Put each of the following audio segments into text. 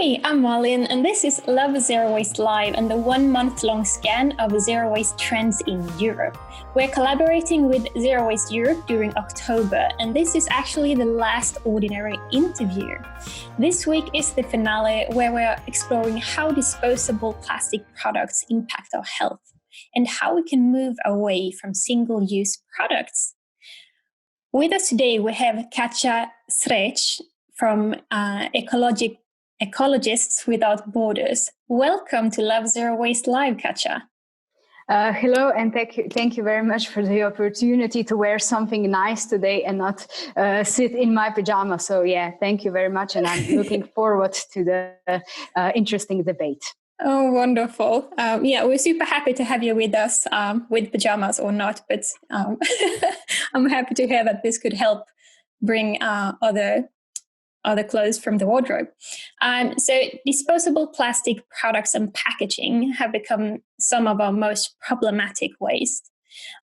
Hi, I'm Malin, and this is Love Zero Waste Live and the 1 month-long scan of zero waste trends in Europe. We're collaborating with Zero Waste Europe during October, and this is actually the last ordinary interview. This week is the finale, where we're exploring how disposable plastic products impact our health and how we can move away from single-use products. With us today, we have Katja Sres from Ecologists Without Borders. Welcome to Love Zero Waste Live, Katja. Hello, and thank you very much for the opportunity to wear something nice today and not sit in my pajamas. So yeah, thank you very much, and I'm looking forward to the interesting debate. Oh, wonderful. We're super happy to have you with us, with pajamas or not, but I'm happy to hear that this could help bring other clothes from the wardrobe. So disposable plastic products and packaging have become some of our most problematic waste.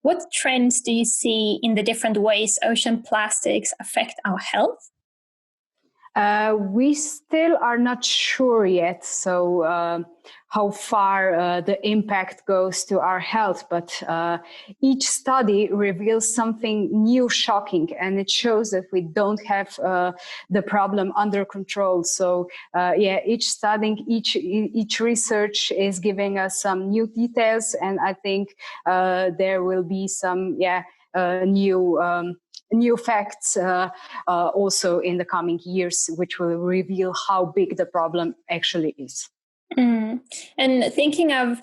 What trends do you see in the different ways ocean plastics affect our health? We still are not sure yet, so how far the impact goes to our health, but each study reveals something new, shocking, and it shows that we don't have the problem under control. So each study, each research is giving us some new details, and I think there will be some new facts also in the coming years, which will reveal how big the problem actually is. And thinking of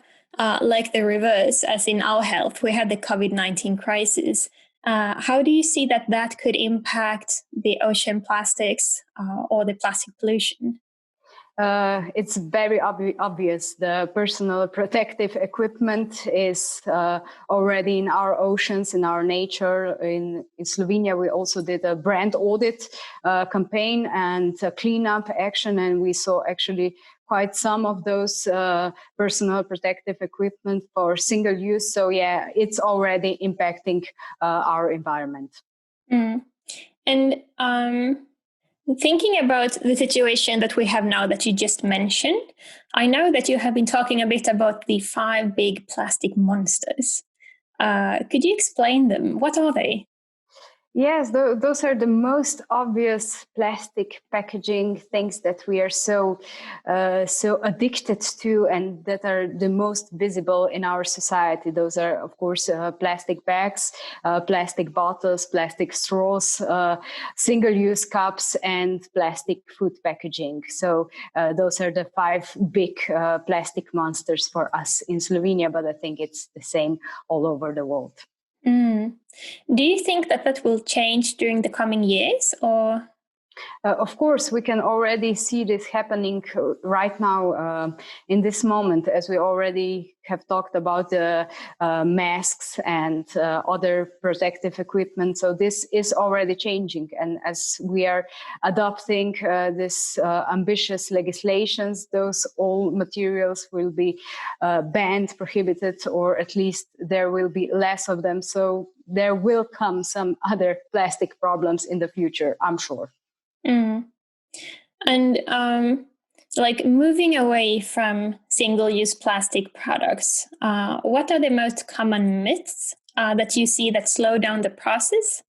like the reverse, as in our health, we had the COVID-19 crisis. How do you see that could impact the ocean plastics or the plastic pollution? It's very obvious. The personal protective equipment is already in our oceans, in our nature. In Slovenia, we also did a brand audit campaign and a cleanup action, and we saw actually quite some of those personal protective equipment for single use. So yeah, it's already impacting our environment. And thinking about the situation that we have now that you just mentioned, I know that you have been talking a bit about the 5 big plastic monsters. Could you explain them? What are they? Yes, those are the most obvious plastic packaging things that we are so addicted to, and that are the most visible in our society. Those are, of course, plastic bags, plastic bottles, plastic straws, single-use cups, and plastic food packaging. So those are the 5 big plastic monsters for us in Slovenia, but I think it's the same all over the world. Do you think that will change during the coming years, or? Of course, we can already see this happening right now in this moment, as we already have talked about the masks and other protective equipment. So this is already changing. And as we are adopting this ambitious legislations, those all materials will be banned, prohibited, or at least there will be less of them. So there will come some other plastic problems in the future, I'm sure. And like moving away from single-use plastic products, what are the most common myths that you see that slow down the process?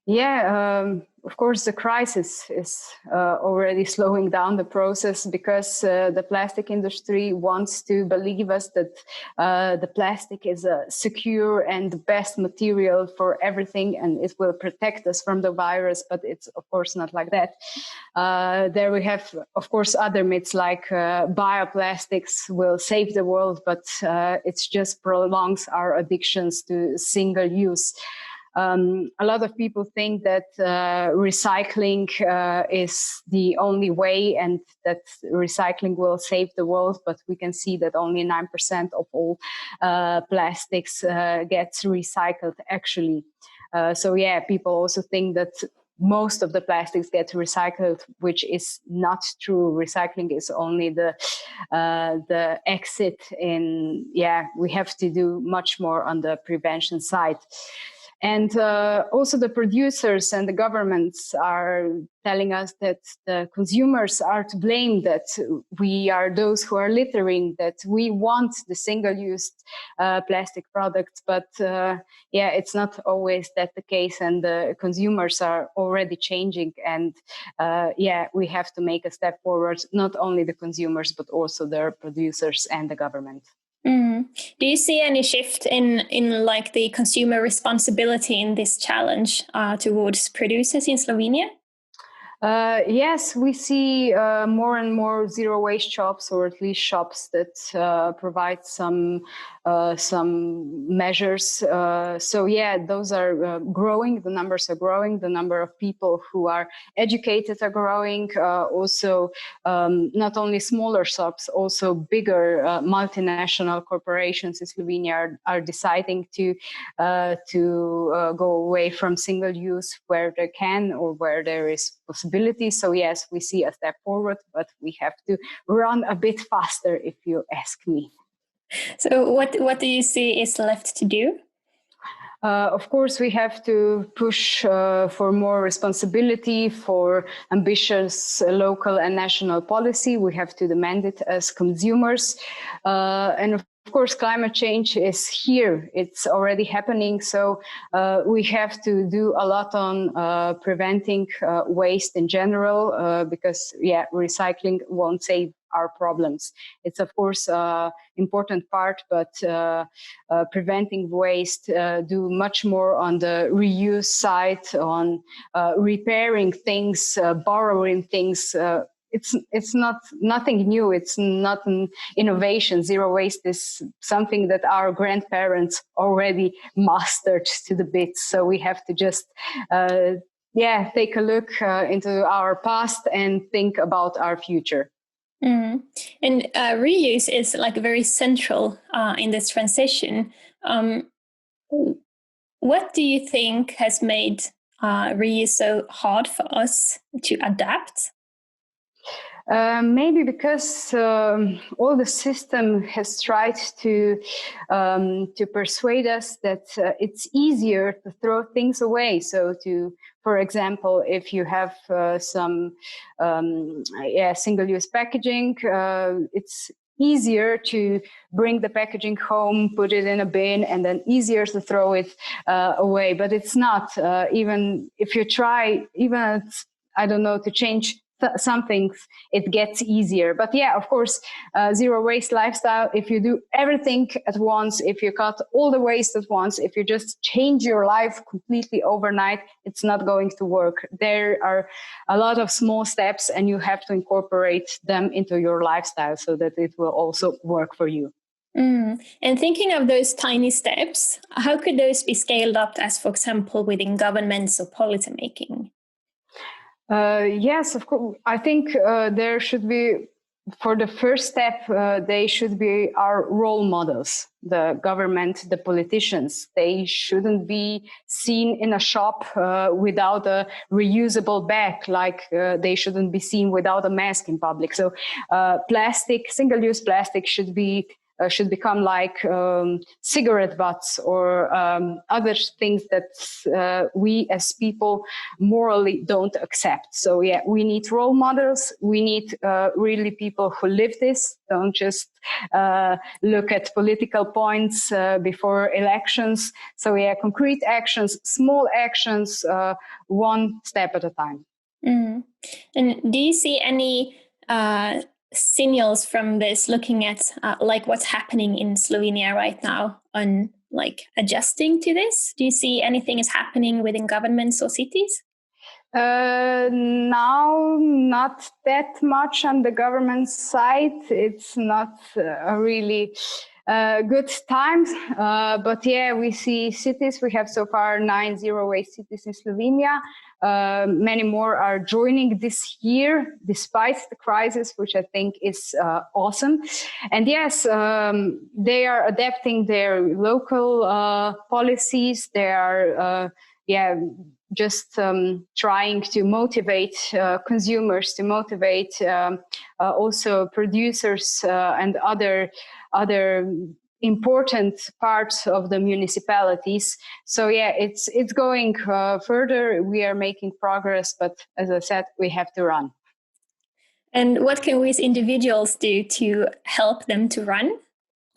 Yeah, of course, the crisis is already slowing down the process, because the plastic industry wants to believe us that the plastic is a secure and the best material for everything, and it will protect us from the virus. But it's, of course, not like that. There we have, of course, other myths like bioplastics will save the world, but it just prolongs our addictions to single use. A lot of people think that recycling is the only way, and that recycling will save the world, but we can see that only 9% of all plastics gets recycled actually. So yeah, people also think that most of the plastics get recycled, which is not true. Recycling is only the exit in, we have to do much more on the prevention side. And also the producers and the governments are telling us that the consumers are to blame, that we are those who are littering, that we want the single-use plastic products. But yeah, it's not always that the case, and the consumers are already changing. And yeah, we have to make a step forward, not only the consumers, but also the producers and the government. Do you see any shift in like the consumer responsibility in this challenge towards producers in Slovenia? Yes, we see more and more zero waste shops, or at least shops that provide some measures. So yeah, those are growing. The numbers are growing. The number of people who are educated are growing. Also, not only smaller shops, also bigger multinational corporations in Slovenia are deciding to go away from single use where they can, or where there is possibility. So yes, we see a step forward, but we have to run a bit faster, if you ask me. So what do you see is left to do? Of course, we have to push for more responsibility, for ambitious local and national policy. We have to demand it as consumers. And of course, climate change is here. It's already happening. So we have to do a lot on preventing waste in general, because, yeah, recycling won't save our problems. It's, of course, important part, but preventing waste, do much more on the reuse side, on repairing things, borrowing things. It's not nothing new. It's not an innovation. Zero waste is something that our grandparents already mastered to the bits. So we have to just take a look into our past and think about our future. And reuse is like very central in this transition. What do you think has made reuse so hard for us to adapt? Maybe because all the system has tried to persuade us that it's easier to throw things away. So for example, if you have some single-use packaging, it's easier to bring the packaging home, put it in a bin, and then easier to throw it away. But it's not. Even if you try, to change something, it gets easier. But yeah, of course, zero waste lifestyle, if you do everything at once, if you cut all the waste at once, if you just change your life completely overnight, it's not going to work. There are a lot of small steps, and you have to incorporate them into your lifestyle so that it will also work for you. And thinking of those tiny steps, how could those be scaled up as, for example, within governments or policymaking? Yes, of course. I think there should be, for the first step, they should be our role models, the government, the politicians. They shouldn't be seen in a shop without a reusable bag, like they shouldn't be seen without a mask in public. So single-use plastic should become like cigarette butts or other things that we as people morally don't accept. So yeah, we need role models. We need really people who live this, don't just look at political points before elections. So yeah, concrete actions, small actions, one step at a time. And do you see any signals from this, looking at like what's happening in Slovenia right now on like adjusting to this? Do you see anything is happening within governments or cities? Now, not that much on the government side. It's not a really good time. But yeah, we see cities. We have so far 9 zero waste cities in Slovenia. Many more are joining this year, despite the crisis, which I think is awesome. And yes, they are adapting their local policies. They are, just trying to motivate consumers, to motivate also producers and other important part of the municipalities. So yeah, it's going further. We are making progress, but as I said, we have to run. And what can we as individuals do to help them to run?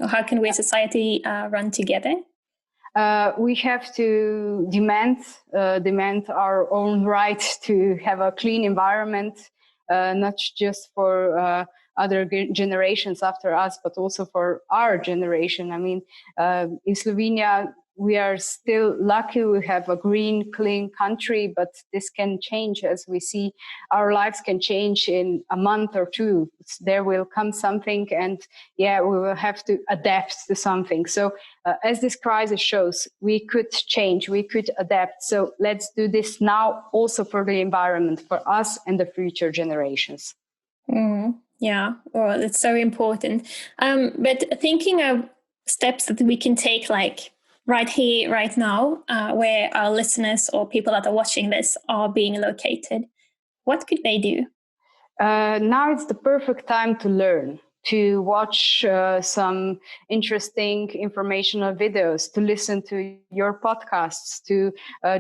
Or how can we as society run together? We have to demand our own right to have a clean environment, not just for other generations after us, but also for our generation. I mean, in Slovenia, we are still lucky. We have a green, clean country, but this can change as we see. Our lives can change in a month or two. There will come something, and yeah, we will have to adapt to something. So as this crisis shows, we could change, we could adapt. So let's do this now also for the environment, for us and the future generations. Yeah, well, it's so important. But thinking of steps that we can take, like right here, right now, where our listeners or people that are watching this are being located, what could they do? Now it's the perfect time to learn, to watch some interesting informational videos, to listen to your podcasts, to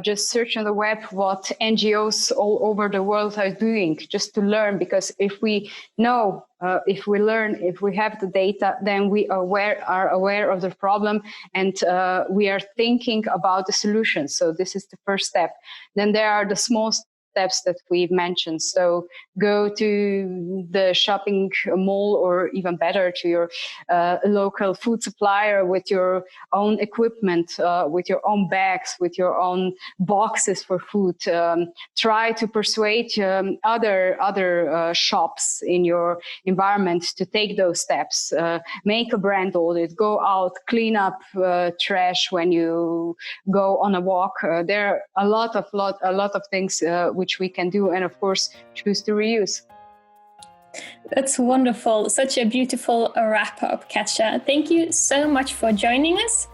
just search on the web what NGOs all over the world are doing, just to learn. Because if we know, if we learn, if we have the data, then we are aware of the problem, and we are thinking about the solution. So this is the first step. Then there are the small steps that we've mentioned. So go to the shopping mall, or even better, to your local food supplier with your own equipment, with your own bags, with your own boxes for food. Try to persuade other shops in your environment to take those steps. Make a brand audit. Go out, clean up trash when you go on a walk. There are a lot of things which we can do, and of course choose to reuse. That's wonderful. Such a beautiful wrap up, Katja. Thank you so much for joining us.